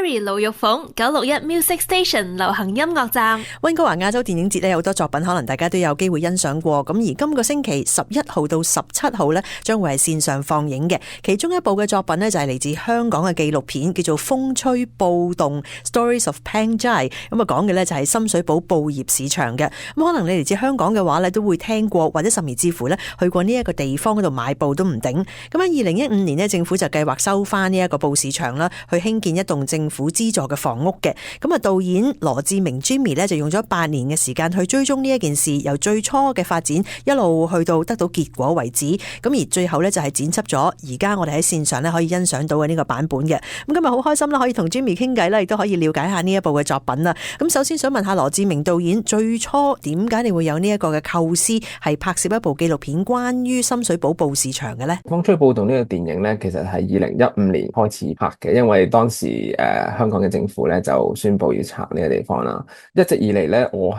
Mary 盧玉鳳961 Music Station 流行音樂站。溫哥華亞洲電影節咧，有好多作品可能大家都有機會欣賞過。咁而今個星期11號到17號咧，將會係線上放映嘅。其中一部嘅作品咧就係嚟自香港嘅紀錄片，叫做《風吹暴動 Stories of Pang Jai》。咁啊講嘅咧就係深水埗布業市場嘅。咁可能你嚟自香港嘅話咧，都會聽過或者甚至乎咧去過呢一個地方嗰度買布都唔定。咁喺2015年呢，政府就計劃收翻呢一個布市場啦，去興建一棟政府資助嘅房屋嘅。咁啊，導演羅志明 Jimmy 咧就用咗8年嘅時間去追蹤呢一件事，由最初嘅發展一路去到得到結果為止。咁而最後咧就係剪輯咗而家我哋喺線上咧可以欣賞到嘅呢個版本嘅。咁今日好開心啦，可以同 Jimmy 傾偈啦，亦都可以了解下呢一部嘅作品啦。咁首先想問下羅志明導演，最初點解你會有呢一個嘅構思，係拍攝一部紀錄片關於深水埗布市場嘅咧？風吹暴動呢個電影咧，其實係2015年開始拍嘅，因為當時香港嘅政府咧就宣布要拆呢個地方啦。一直以嚟咧，我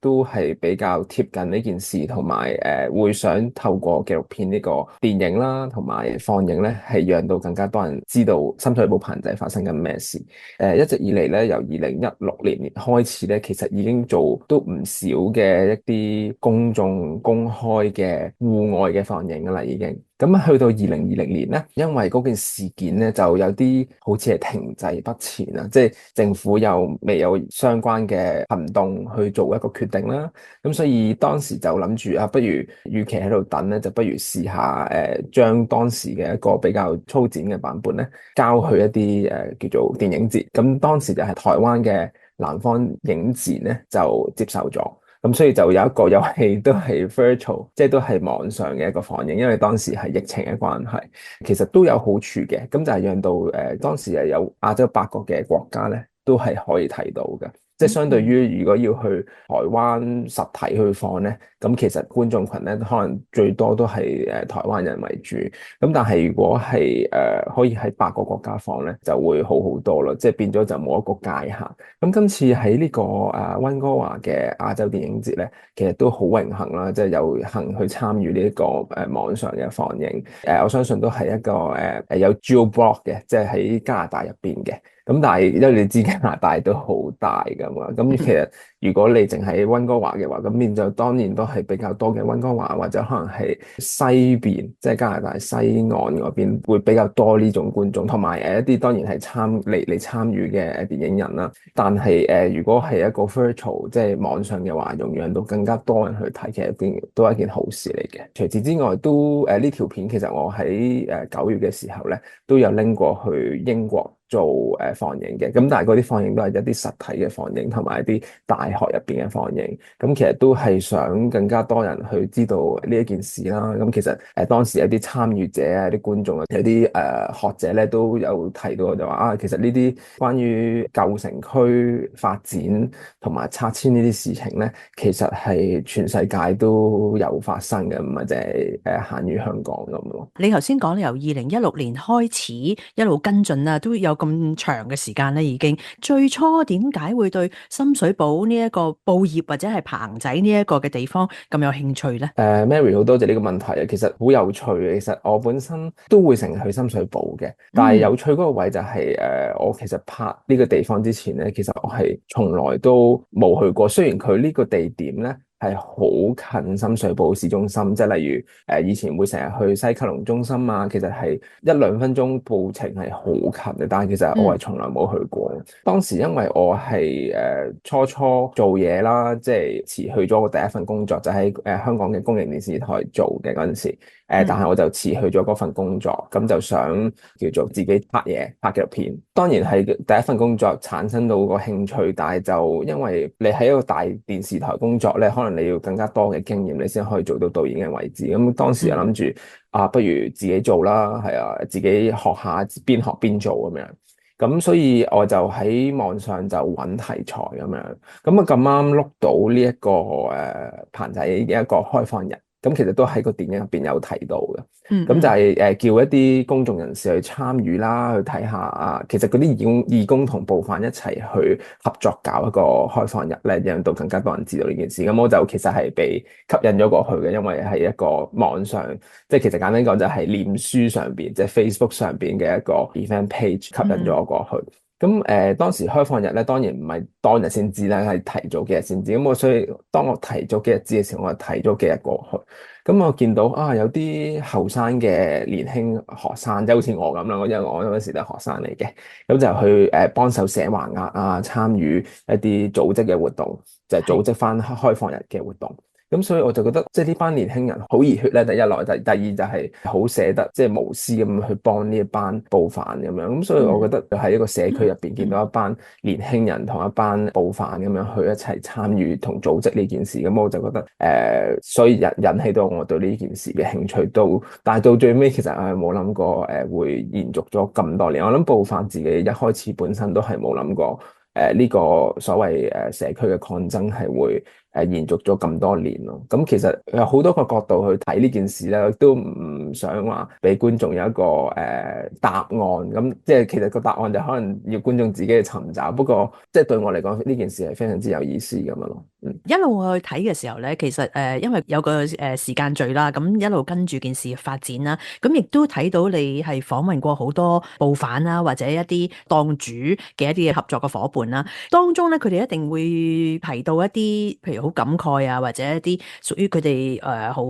都係比較貼近呢件事，同埋會想透過紀錄片呢個電影啦，同埋放映咧，係讓到更加多人知道深水埗棚仔發生緊咩事。一直以嚟咧，由2016年開始咧，其實已經做都唔少嘅一啲公眾公開嘅戶外嘅放映㗎啦，已經。咁去到2020年咧，因為嗰件事件咧就有啲好似係停滯不前啊，即係政府又未有相關嘅行動去做一個決定啦。咁所以當時就諗住不如與其喺度等咧，就不如試下將當時嘅一個比較粗剪嘅版本咧，交去一啲叫做電影節。咁當時就係台灣嘅南方影展咧就接受咗。咁所以就有一個遊戲都係 virtual， 即係都係網上嘅一個放映，因為當時係疫情嘅關係，其實都有好處嘅。咁就係讓到當時係有亞洲8個嘅國家咧，都係可以睇到嘅。即係相對於如果要去台灣實體去放咧，咁其實觀眾群咧可能最多都係台灣人為主。咁但係如果係可以喺8個國家放咧，就會好好多咯。即係變咗就冇一個界限。咁今次喺呢個溫哥華嘅亞洲電影節咧，其實都好榮幸啦，即係有幸去參與呢一個網上嘅放映。我相信都係一個有 dual block 嘅，即係喺加拿大入邊嘅。咁但係因為你知加拿大都好大噶嘛，咁其實如果你淨係溫哥華嘅話，咁變就當然都係比較多嘅溫哥華，或者可能係西邊，即係加拿大西岸嗰邊會比較多呢種觀眾，同埋一啲當然係嚟參與嘅電影人啦。但係如果係一個 virtual 即係網上嘅話，容讓到更加多人去睇，其實都係一件好事嚟嘅。除此之外，都呢條片其實我喺9月嘅時候咧，都有拎過去英國做放映嘅。咁但係嗰啲放映都係一啲實體嘅放映，同埋一啲大學入邊嘅放映。咁其實都係想更加多人去知道呢一件事啦。咁其實當時有啲參與者啊、啲觀眾啊、有啲學者咧都有提到就話其實呢啲關於舊城區發展同埋拆遷呢啲事情咧，其實係全世界都有發生嘅，唔係淨係限於香港咁咯。你頭先講由2016年開始一路跟進啦，都有咁長嘅時間咧，已經。最初點解會對深水埗呢一個布業或者係棚仔呢一個嘅地方咁有興趣咧？Mary 好多謝呢個問題啊，其實好有趣嘅。其實我本身都會成日去深水埗嘅，但係有趣嗰個位就係我其實拍呢個地方之前咧，其實我係從來都冇去過。雖然佢呢個地點咧係好近深水埗市中心，即係例如以前會成日去西九龍中心啊，其實係1-2分鐘步程係好近嘅，但係其實我係從來冇去過。當時因為我係初做嘢啦，即係辭去咗我第一份工作，就喺香港嘅公營電視台做嘅嗰陣時，但係我就辭去咗嗰份工作，咁就想叫做自己拍嘢、拍紀錄片。當然係第一份工作產生到個興趣，但係就因為你喺一個大電視台工作咧，可能你要更加多嘅經驗，你先可以做到導演嘅位置。咁當時就諗住不如自己做啦，係啊，自己學下，邊學邊做咁樣。咁所以我就喺網上就揾題材咁樣。咁啊咁啱碌到呢一個棚仔嘅一個開放日。咁其實都喺個電影入邊有提到嘅，咁就係叫一啲公眾人士去參與啦，去睇下其實嗰啲義工同報販一齊去合作搞一個開放日咧，讓到更加多人知道呢件事。咁我就其實係被吸引咗過去嘅，因為係一個網上，即係其實簡單講就係臉書上邊，即係 Facebook 上邊嘅一個 event page 吸引咗我過去。咁當時開放日咧，當然唔係當日先知啦，係提早幾日先知。咁所以當我提早幾日知嘅時候，我就提早幾日過去。咁我見到有啲後生嘅年輕學生，即係好似我咁啦，因為我嗰陣時都係學生嚟嘅，咁就去幫手寫橫額啊，參與一啲組織嘅活動，就係組織翻開放日嘅活動。咁所以我就覺得，即係呢班年輕人好熱血咧。第一來，第二就係好捨得，即係無私咁去幫呢一班暴犯咁樣。咁所以我覺得喺一個社區入邊見到一班年輕人同一班暴犯咁樣去一齊參與同組織呢件事，咁我就覺得所以引起到我對呢件事嘅興趣都，但係到最尾其實我係冇諗過會延續咗咁多年。我諗暴犯自己一開始本身都係冇諗過呢個所謂社區嘅抗爭係會延續咗咁多年咯。咁其實有好多個角度去睇呢件事咧，都唔想話俾觀眾有一個答案。咁即係其實個答案就可能要觀眾自己去尋找。不過即係對我嚟講，呢件事係非常之有意思咁樣咯。一路我去睇嘅時候咧，其實因為有個時間序啦，咁一路跟住件事發展啦，咁亦都睇到你係訪問過好多暴犯啦，或者一啲檔主嘅一啲合作嘅伙伴啦，當中咧佢哋一定會提到一啲譬如好感慨啊，或者一啲屬於佢哋好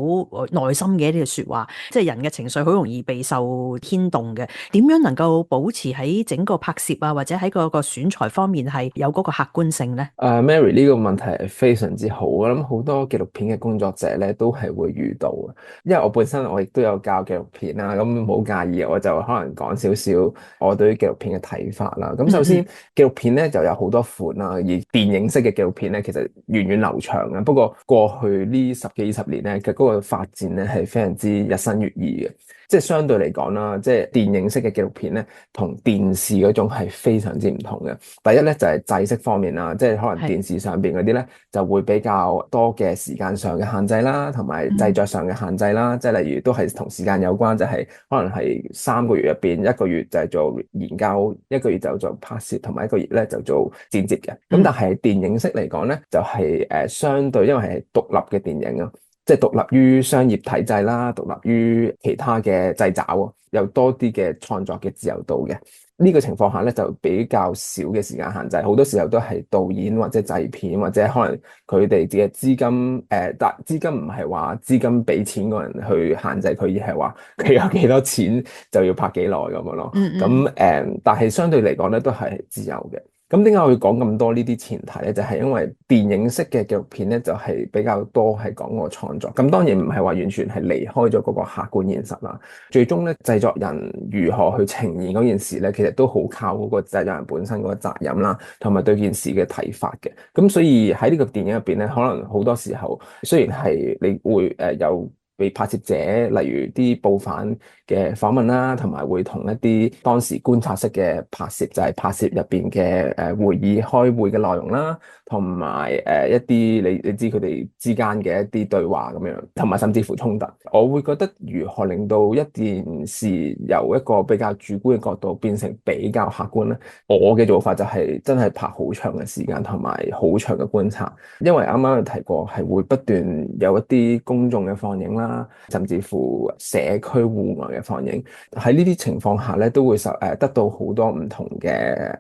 內心嘅一啲嘅說話，即係人嘅情緒好容易被受牽動嘅，點樣能夠保持喺整個拍攝啊，或者喺個選材方面係有嗰個客觀性咧？Mary 呢個問題係非常之好，我諗好多紀錄片嘅工作者咧都係會遇到嘅，因為我本身我亦都有教紀錄片啦，咁冇介意我就可能講少少我對於紀錄片嘅睇法啦。咁首先紀錄片咧就有好多款啦，而電影式嘅紀錄片咧其實源遠流長嘅，不過過去呢十幾20年咧嘅嗰個發展咧係非常之日新月異嘅。即係相對嚟講啦，即係電影式嘅紀錄片咧，同電視嗰種係非常之唔同嘅。第一咧就係製式方面啦，即係可能電視上邊嗰啲咧就會比較多嘅時間上嘅限制啦，同埋製作上嘅限制啦。即係例如都係同時間有關，就係可能係3個月入邊1個月就係做研究，1個月就做拍攝，同埋1個月咧就做剪接嘅。咁但係電影式嚟講咧，就係相對因為係獨立嘅電影啊。即係獨立於商業體制啦，獨立於其他嘅掣肘，有多啲嘅創作嘅自由度嘅。呢個情況下咧，就比較少嘅時間限制，好多時候都係導演或者製片或者可能佢哋自己資金但資金唔係話資金俾錢嗰人去限制佢，而係話佢有幾多錢就要拍幾耐咁樣咯。咁但係相對嚟講咧，都係自由嘅。咁點解我會講咁多呢啲前提咧？就係因為電影式嘅紀錄片咧，就係比較多係講個創作。咁當然唔係話完全係離開咗嗰個客觀現實啦。最終咧，製作人如何去呈現嗰件事咧，其實都好靠嗰個製作人本身嗰個責任啦，同埋對件事嘅睇法嘅。咁所以喺呢個電影入邊咧，可能好多時候雖然係你會有被拍攝者，例如啲暴犯嘅訪問啦，同埋會同一啲當時觀察式嘅拍攝，就係拍攝入邊嘅會議開會嘅內容啦，同埋一啲你知佢哋之間嘅一啲對話咁樣，同埋甚至乎衝突。我會覺得如何令到一件事由一個比較主觀嘅角度變成比較客觀咧？我嘅做法就係真係拍好長嘅時間，同埋好長嘅觀察，因為啱啱有提過係會不斷有一啲公眾嘅放映啦。甚至乎社區戶外嘅放映，喺呢啲情況下咧，都會得到好多唔同嘅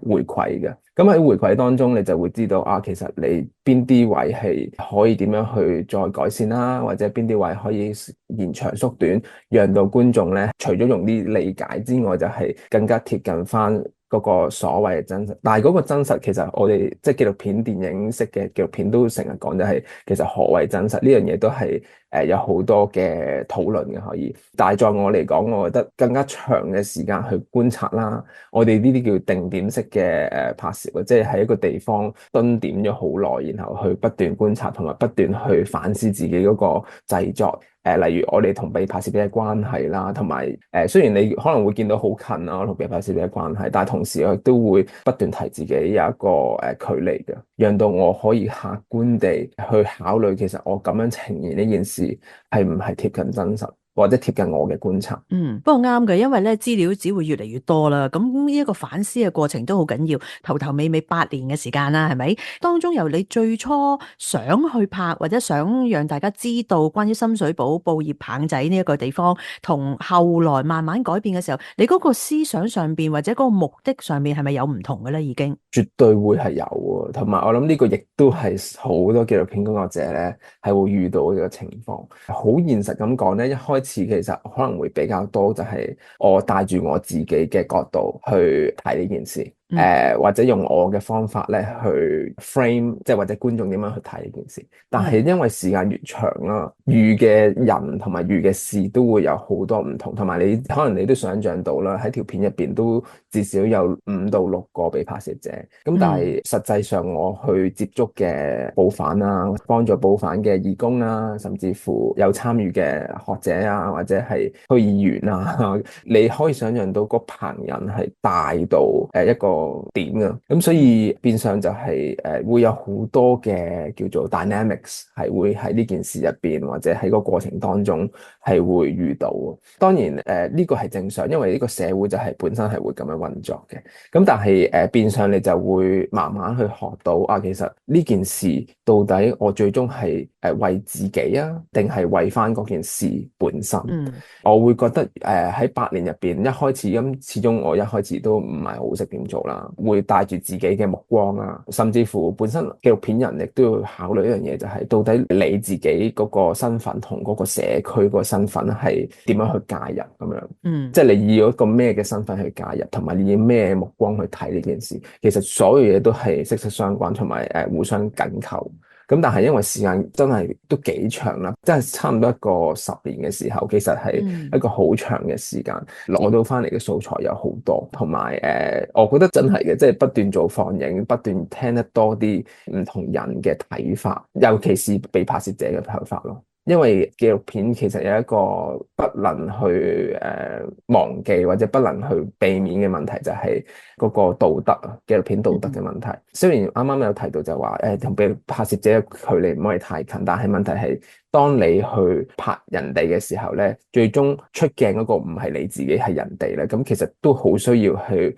回饋嘅。咁喺回饋當中，你就會知道其實你邊啲位係可以點樣去再改善啦，或者邊啲位可以延長縮短，讓到觀眾咧，除咗用啲理解之外，就係更加貼近翻嗰個所謂嘅真實。但係嗰個真實其實我哋即係紀錄片、電影式嘅紀錄片都成日講，就係其實何謂真實呢樣嘢都係有好多嘅討論嘅可以。但係在我嚟講，我覺得更加長嘅時間去觀察啦，我哋呢啲叫定點式嘅拍攝，即係喺一個地方蹲點咗好耐，然後去不斷觀察同埋不斷去反思自己嗰個製作。例如我哋同被拍攝者嘅關係啦，同埋雖然你可能會見到好近啊，我同被拍攝者嘅關係，但係同時我亦都會不斷提自己有一個距離嘅，讓到我可以客觀地去考慮，其實我咁樣呈現呢件事係唔係貼近真實。或者貼近我嘅觀察。不過啱嘅，因為咧資料只會越嚟越多啦，咁呢一個反思嘅過程都好緊要，頭頭尾尾8年嘅時間啦，係咪？當中由你最初想去拍或者想讓大家知道關於深水埗布業棚仔呢一個地方，同後來慢慢改變嘅時候，你嗰個思想上邊或者嗰個目的上面係咪有唔同嘅咧？已經絕對會係有喎，同埋我諗呢個亦都係好多紀錄片工作者咧係會遇到呢個情況。好現實咁講咧，一開始其實可能會比較多，就係我帶住我自己嘅角度去睇呢件事。或者用我嘅方法咧去 frame， 即係或者觀眾點樣去睇呢件事。但係因為時間越長啦，遇嘅人同埋遇嘅事都會有好多唔同，同埋你可能你都想象到啦，喺條片入邊都至少有5到6個被拍攝者。咁但係實際上我去接觸嘅報販啊，幫助報販嘅義工啊，甚至乎有參與嘅學者啊，或者係區議員啊，你可以想象到個棚人係大到一個點㗎，咁所以變相就係會有好多嘅叫做 dynamics 係會喺呢件事入邊或者喺個過程當中係會遇到。當然呢個係正常，因為呢個社會就係本身係會咁樣運作嘅。咁但係變相你就會慢慢去學到啊，其實呢件事到底我最終係為自己啊，定係為翻嗰件事本身？我會覺得喺8年入邊一開始咁，始終我一開始都唔係好識點做啦。會帶住自己嘅目光啊，甚至乎本身紀錄片人亦都要考慮一樣嘢，就係到底你自己嗰個身份同嗰個社區個身份係點樣去介入咁樣。即係你以一個咩嘅身份去介入，同埋你以咩目光去睇呢件事，其實所有嘢都係息息相關，同埋互相緊扣。咁但係因為時間真係都幾長啦，真係差唔多一個10年嘅時候，其實係一個好長嘅時間，攞到翻嚟嘅素材有好多，同埋我覺得真係嘅，即係不斷做放映，不斷聽得多啲唔同人嘅睇法，尤其是被拍攝者嘅睇法咯。因為紀錄片其實有一個不能去忘記或者不能去避免嘅問題，就係嗰個道德啊，紀錄片道德嘅問題。雖然啱啱有提到就話同被拍攝者嘅距離唔可以太近，但係問題係當你去拍人哋嘅時候咧，最終出鏡嗰個唔係你自己，係人哋咧，咁其實都好需要去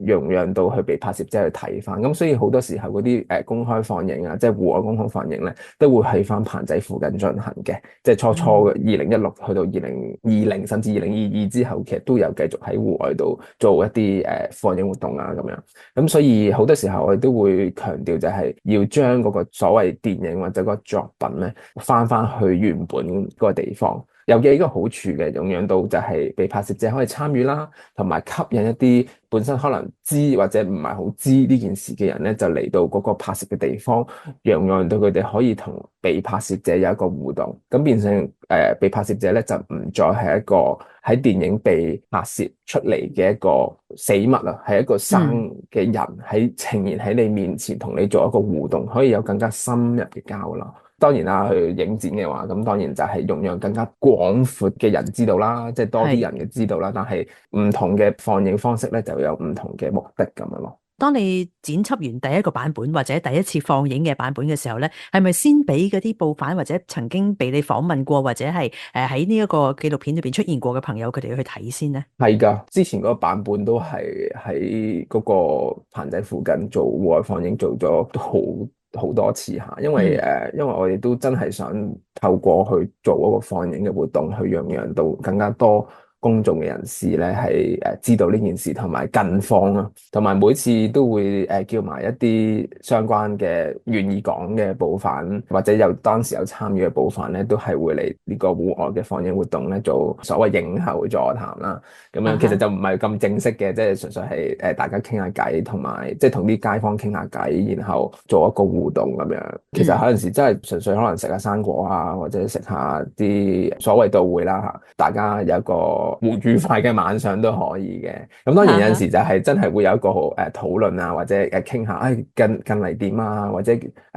讓到去被拍攝者去睇翻。咁所以好多時候嗰啲公開放映啊，即係戶外公開放映咧，都會喺翻棚仔附近進行嘅。即係初嘅2016去到2020甚至2022之後，其實都有繼續喺戶外度做一啲放映活動啊咁樣。咁所以好多時候我哋都會強調就係要將嗰個所謂電影或者嗰個作品咧翻去原本嗰個地方。有幾個好處嘅，讓到就係被拍攝者可以參與啦，同埋吸引一啲本身可能知或者唔係好知呢件事嘅人咧，就嚟到嗰個拍攝嘅地方，讓到佢哋可以同被拍攝者有一個互動。咁變成被拍攝者咧就唔再係一個喺電影被拍攝出嚟嘅一個死物啦，係一個生嘅人喺呈現喺你面前同你做一個互動，可以有更加深入嘅交流。當然啦，去影展嘅話，咁當然就係讓更加廣闊嘅人知道啦，即係多啲人嘅知道啦。但係唔同嘅放映方式咧，就有唔同嘅目的咁樣咯。當你剪輯完第一個版本或者第一次放映嘅版本嘅時候咧，係咪先俾嗰啲報販或者曾經被你訪問過或者係喺呢一個紀錄片裏邊出現過嘅朋友，佢哋去睇先咧？係噶，之前嗰個版本都係喺嗰個棚仔附近做戶外放映，做咗好多次嚇，因為我哋都真係想透過去做嗰個放映嘅活動，去讓到更加多公眾嘅人士咧係知道呢件事同埋近況啊，同埋每次都會叫埋一啲相關嘅願意講嘅報販，或者當時有參與嘅報販咧，都係會嚟呢個戶外嘅放映活動咧做所謂映後座談啦。咁樣其實就唔係咁正式嘅，即係純粹係大家傾下偈，同埋即係同啲街坊傾下偈，然後做一個互動咁樣。其實有陣時真係純粹可能食下生果啊，或者食下啲所謂到會啦嚇，大家有一個愉快嘅晚上都可以嘅。咁當然有陣時就係真係會有一個討論啊，或者傾下近嚟點啊，或者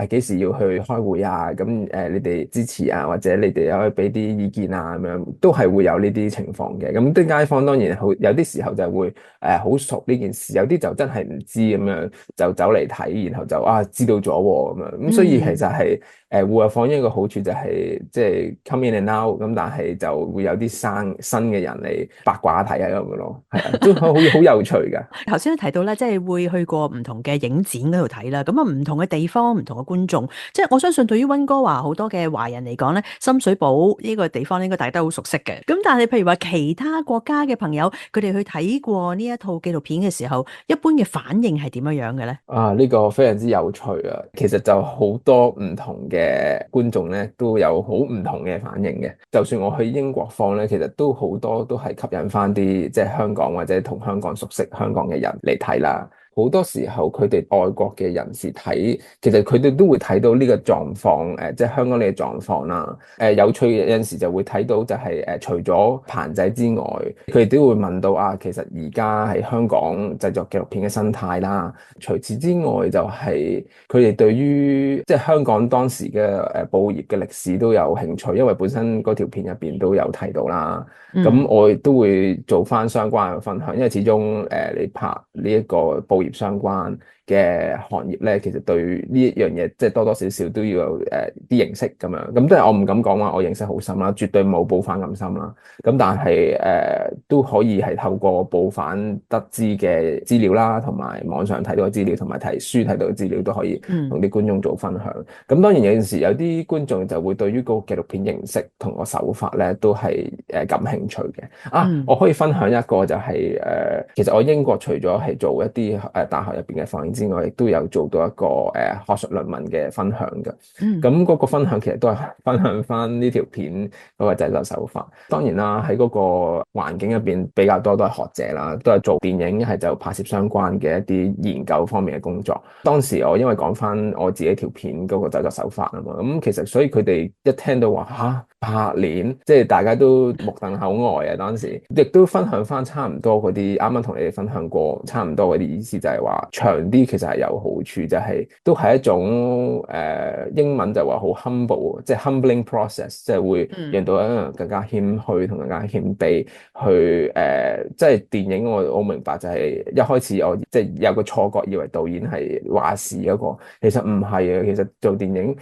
幾時要去開會啊，咁你哋支持啊，或者你哋有可以俾啲意見啊，咁樣都係會有呢啲情況嘅。咁啲街坊當然有啲時候就會好熟呢件事，有啲就真係唔知咁樣就走嚟睇，然後就知道咗喎咁樣。咁所以其實係戶外放映嘅好處就係即係 come in and out，咁但係就會有啲新嘅人嚟八卦睇下咁樣咯，係啊，都好有趣㗎。頭先都提到咧，即係會去過唔同嘅影展嗰度睇啦。咁啊，唔同嘅地方、唔同嘅觀眾，即係我相信對於溫哥華好多嘅華人嚟講咧，深水埗呢個地方應該大家都好熟悉嘅。咁但係譬如話其他國家嘅朋友，佢哋去睇過呢一套紀錄片嘅時候，一般嘅反應係點樣樣嘅咧？呢個非常之有趣啊！其實就好多唔同嘅觀眾咧，都有好唔同嘅反應嘅。就算我去英國放咧，其實都好多都係吸引翻啲即係香港或者同香港熟悉香港嘅人嚟睇啦。好多時候佢哋外國嘅人士睇，其實佢哋都會睇到呢個狀況，即係香港呢個狀況啦。有趣嘅有陣時就會睇到就係除咗棚仔之外，佢哋都會問到其實而家喺香港製作紀錄片嘅生態啦。除此之外，就係佢哋對於即係香港當時嘅報業嘅歷史都有興趣，因為本身嗰條片入邊都有提到啦。咁我亦都會做翻相關嘅分享，因為始終你拍呢一個報業相關嘅行業咧，其實對呢一樣嘢即係多多少少都要有啲認識咁樣。咁即係我唔敢講話我認識好深啦，絕對冇報販咁深啦。咁但係都可以係透過報販得知嘅資料啦，同埋網上睇到嘅資料，同埋睇書睇到嘅資料都可以同啲觀眾做分享。咁當然有陣時有啲觀眾就會對於個紀錄片形式同個手法咧都係感興趣嘅。我可以分享一個就係其實我英國除咗係做一啲大學入邊嘅放映之外，亦都有做到一個學術論文嘅分享嘅。咁嗰個分享其實都係分享翻呢條片嗰個製作手法。當然啦，喺嗰個環境入邊比較多都係學者啦，都係做電影係就拍攝相關嘅一啲研究方面嘅工作。當時我因為講翻我自己條片嗰個製作手法啊嘛，咁其實所以佢哋一聽到話拍鏈，即係大家都目瞪口呆啊！當時亦都分享翻差唔多嗰啲，啱啱同你哋分享過差唔多嗰啲意思，就係話長啲其實係有好處，就係都係一種英文就話好 humble， 即係 humbling process， 即係會讓到一個人更加謙虛同更加謙卑去即係電影我明白就係一開始我即係有個錯覺以為導演係話事嗰個，其實唔係啊，其實做電影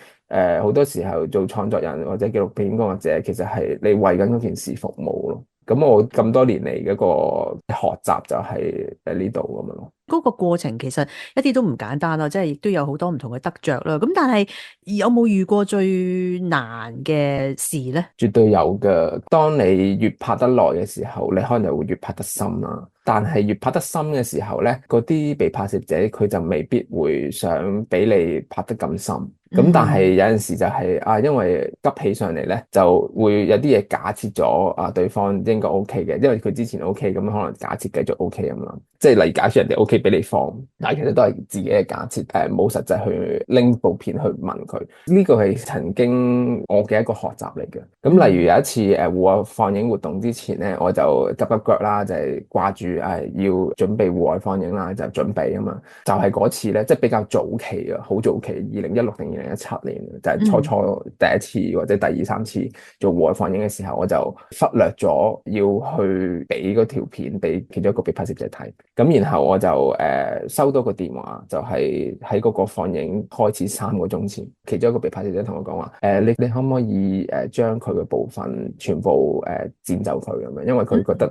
好多時候做創作人或者紀錄片工作者，其實係你為緊嗰件事服務咯。咁我咁多年嚟嗰個學習就係喺呢度咁樣咯。嗰個過程其實一啲都唔簡單啦，即係亦都有好多唔同嘅得着啦。咁但係有冇遇過最難嘅事咧？絕對有嘅。當你越拍得耐嘅時候，你可能就會越拍得深啦。但係越拍得深嘅時候咧，嗰啲被拍攝者佢就未必會想俾你拍得咁深。咁但係有陣時就係因為急起上嚟咧，就會有啲嘢假設咗對方應該 OK 嘅，因為佢之前 OK，咁可能假設繼續 OK 咁啦。即係例如假設人哋 OK 俾你放，但係其實都係自己嘅假設，冇實際去拎部片去問佢。呢個係曾經我嘅一個學習嚟嘅。咁例如有一次戶外放映活動之前咧，我就急腳啦，就係掛住要準備戶外放映啦，就準備啊嘛。就係嗰次咧，即係比較早期啊，好早期，2016定2017年，就係初初第一次或者第二三次做戶外放映嘅時候，我就忽略咗要去俾嗰條片俾其中一個被拍攝者睇。咁然後我就收到個電話，就係喺嗰個放映開始3個鐘前，其中一個被拍攝者同我講話，你可唔可以將佢嘅部分全部剪走佢咁樣，因為佢覺得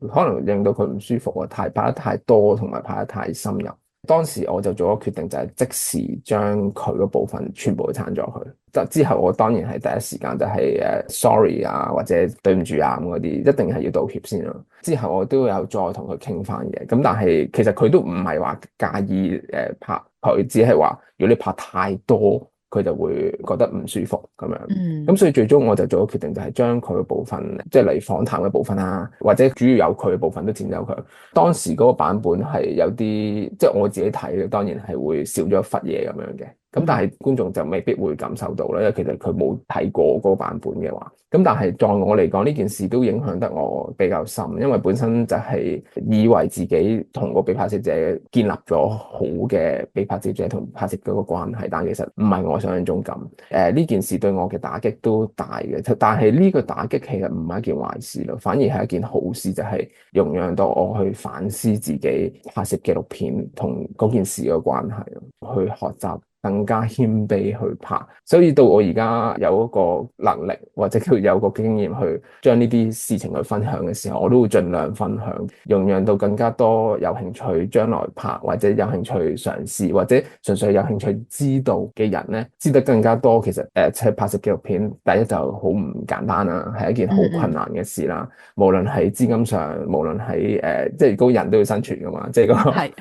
可能令到佢唔舒服啊，拍得太多同埋拍得太深入。當時我就做咗決定，就係即時將佢個部分全部鏟咗佢。之後我當然係第一時間就係sorry 啊，或者對唔住啊咁嗰啲，一定係要道歉先咯。之後我都有再同佢傾翻嘅，咁但係其實佢都唔係話介意拍佢，只係話如果你拍太多，佢就會覺得唔舒服咁樣。咁所以最終我就做咗決定，就係將佢嘅部分，即係例如訪談嘅部分啊，或者主要有佢嘅部分都剪走佢。當時嗰個版本係有啲，即係我自己睇嘅，當然係會少咗一忽嘢咁樣嘅。咁但係觀眾就未必會感受到啦，因為其實佢冇睇過嗰個版本嘅話。咁但係在我嚟講，呢件事都影響得我比較深，因為本身就係以為自己同個被拍攝者建立咗好嘅被拍攝者同拍攝嗰個關係，但其實唔係我想象中咁。呢件事對我嘅打擊都大嘅，但係呢個打擊其實唔係一件壞事咯，反而係一件好事，就係容讓到我去反思自己拍攝紀錄片同嗰件事嘅關係，去學習更加謙卑去拍，所以到我而家有一個能力或者叫有個經驗去將呢啲事情去分享嘅時候，我都會盡量分享，容讓到更加多有興趣將來拍或者有興趣嘗試或者純粹有興趣知道嘅人咧，知得更加多。其實拍攝紀錄片第一就好唔簡單啦，係一件好困難嘅事啦。無論喺資金上，無論喺即係嗰個人都要生存噶嘛，即係嗰個係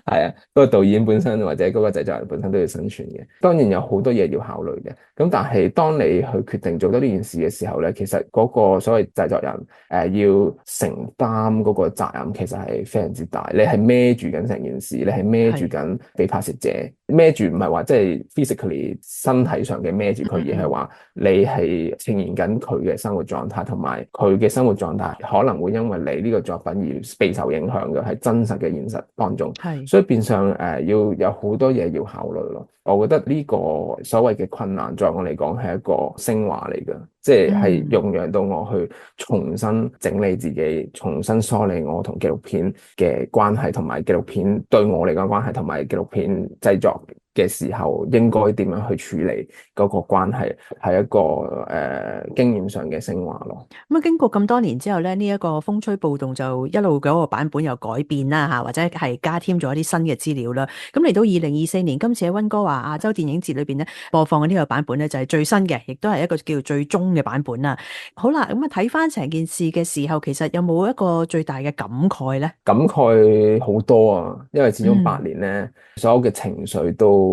係啊，嗰個導演本身或者嗰個製作人本身都要生存嘅。當然有好多嘢要考慮嘅，咁但係當你去決定做多呢件事嘅時候咧，其實嗰個所謂製作人要承擔嗰個責任，其實係非常之大。你係孭住緊成件事，你係孭住緊被拍攝者，孭住唔係話即係 physically 身體上嘅孭住佢，而係話你係呈現緊佢嘅生活狀態，同埋佢嘅生活狀態可能會因為你呢個作品而備受影響嘅，係真實嘅現實當中。係，所以變相要有好多嘢要考慮咯。我覺得呢個所謂嘅困難，在我嚟講係一個升華嚟嘅，即係容讓到我去重新整理自己，重新梳理我同紀錄片嘅關係，同埋紀錄片對我嚟講關係，同埋紀錄片製作嘅時候應該點樣去處理嗰個關係，係一個經驗上嘅升華咯。咁啊，經過咁多年之後咧，呢一個風吹暴動就一路嗰個版本又改變啦嚇，或者係加添咗一啲新嘅資料啦。咁嚟到2024年，今次喺溫哥華亞洲電影節裏邊咧播放嘅呢個版本咧就係最新嘅，亦都係一個叫最終嘅版本啦。好啦，咁啊睇翻成件事嘅時候，其實有冇一個最大嘅感慨咧？感慨好多啊，因為始終8年咧，所有嘅情緒都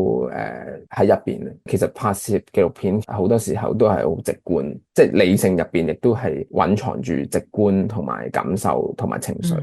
喺入邊。其實拍攝紀錄片好多時候都係好直觀，即係理性入邊亦都係蘊藏住直觀同埋感受同埋情緒。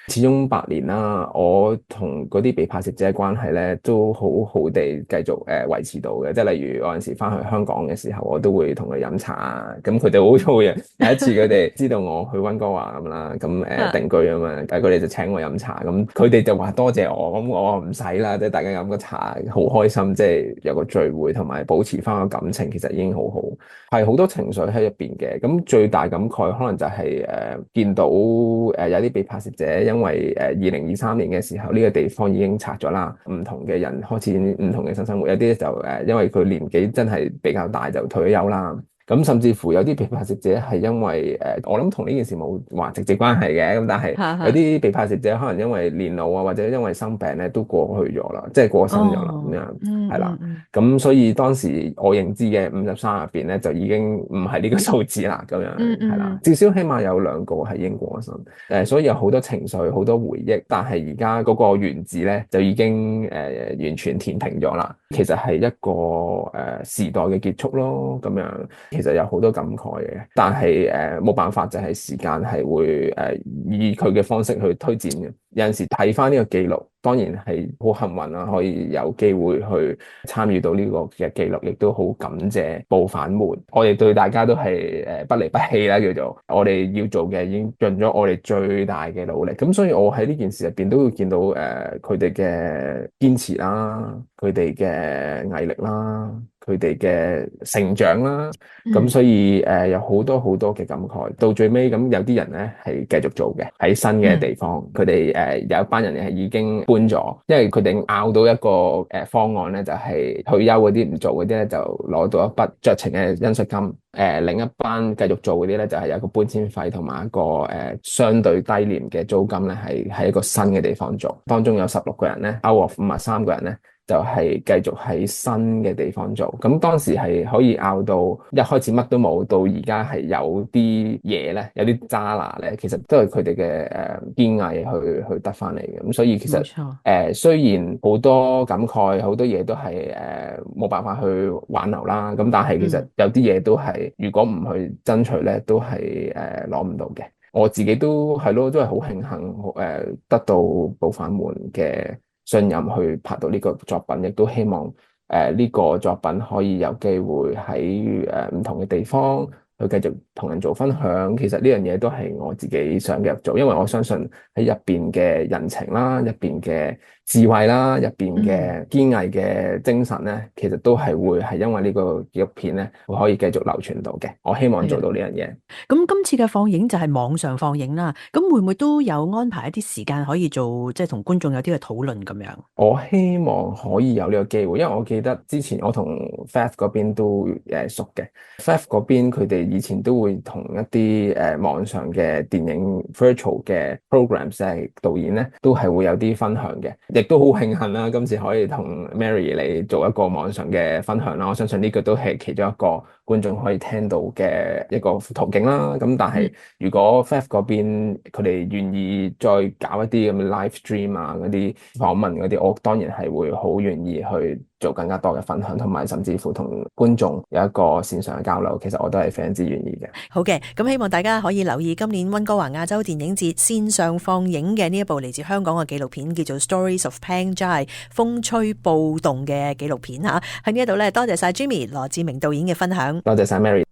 始終8年啦，我同嗰啲被拍攝者嘅關係咧都好好地繼續維持到嘅。即係例如有陣時翻去香港嘅時候，我都會同佢飲茶啊。咁佢哋好粗嘅，有一次佢哋知道我去溫哥華咁啦，咁定居啊嘛，但係佢哋就請我飲茶。咁佢哋就話多謝我，咁我話唔使啦，即係大家飲個茶好開心，即係有個聚會同埋保持翻個感情，其實已經好好。係好多情緒喺入邊嘅。咁最大感慨可能就係見到有啲被拍攝者，因為2023年嘅時候呢個地方已經拆咗啦，唔同嘅人開始唔同嘅新生活，有啲就因為佢年紀真係比較大就退咗休啦。咁甚至乎有啲被拍攝者係因為我諗同呢件事冇話直接關係嘅，咁但係有啲被拍攝者可能因為年老啊，或者因為生病咧都過去咗啦，即係過身咗啦咁樣，係啦。咁所以當時我認知嘅53入邊咧就已經唔係呢個數字啦，咁樣係啦。至少起碼有2個係已經過身，所以有好多情緒、好多回憶，但係而家嗰個原字咧就已經完全填平咗啦。其實係一個時代嘅結束咯，咁樣。其實有好多感慨嘅，但係冇辦法，就係時間係會以佢嘅方式去推薦嘅。有陣時睇翻呢個記錄，當然係好幸運啦，可以有機會去參與到呢個嘅記錄，亦都好感謝暴反們。我哋對大家都係不離不棄啦，叫做我哋要做嘅已經盡咗我哋最大嘅努力。咁所以我喺呢件事入邊都會見到佢哋嘅堅持啦，佢哋嘅毅力啦，佢哋嘅成長啦。咁所以有好多好多嘅感慨。到最尾咁有啲人咧係繼續做嘅，喺新嘅地方，佢哋有一班人係已經搬咗，因為佢哋拗到一個方案咧，就係退休嗰啲唔做嗰啲咧就攞到一筆酌情嘅恩恤金。另一班繼續做嗰啲咧就係有一個搬遷費同埋一個相對低廉嘅租金咧，係喺一個新嘅地方做。當中有16個人咧 ，out of 53個人咧，就係繼續喺新嘅地方做。咁當時係可以拗到一開始乜都冇，到而家係有啲嘢咧，有啲渣拿咧，其實都係佢哋嘅堅毅去得翻嚟嘅。咁所以其實雖然好多感慨，好多嘢都係冇辦法去挽留啦。咁但係其實有啲嘢都係如果唔去爭取咧，都係攞唔到嘅。我自己都係咯，都係好慶幸得到暴反們嘅信任去拍到呢個作品，亦都希望呢個作品可以有機會喺唔同嘅地方去繼續同人做分享。其實呢樣嘢都係我自己想繼續做，因為我相信喺入邊嘅人情啦，入邊嘅智慧啦，入邊嘅堅毅嘅精神咧，其實都係會係因為呢個紀錄片咧，會可以繼續流傳到嘅。我希望做到呢樣嘢。咁今次嘅放映就係網上放映啦，咁會唔會都有安排一啲時間可以做，即係同觀眾有啲嘅討論咁樣？我希望可以有呢個機會，因為我記得之前我同 FAF 嗰邊都熟嘅。FAF 嗰邊佢哋以前都會同一啲網上嘅電影 virtual 嘅 programs 係導演咧，都係會有啲分享嘅。亦都好慶幸啦，今次可以同 Mary 嚟做一個網上嘅分享啦。我相信呢個都係其中一個觀眾可以聽到嘅一個途徑啦。咁但係如果 FAF 嗰邊佢哋願意再搞一啲咁嘅 live stream 啊，嗰啲訪問嗰啲，我當然係會好願意去做更加多嘅分享，同埋甚至乎同觀眾有一個線上嘅交流。其實我都係非常之願意嘅。好嘅，咁希望大家可以留意今年溫哥華亞洲電影節線上放映嘅呢一部嚟自香港嘅紀錄片，叫做 Stories of Pangjai 風吹暴動嘅紀錄片吓。喺呢一度咧，多謝晒 Jimmy 羅志明導演嘅分享，多謝晒 Mary。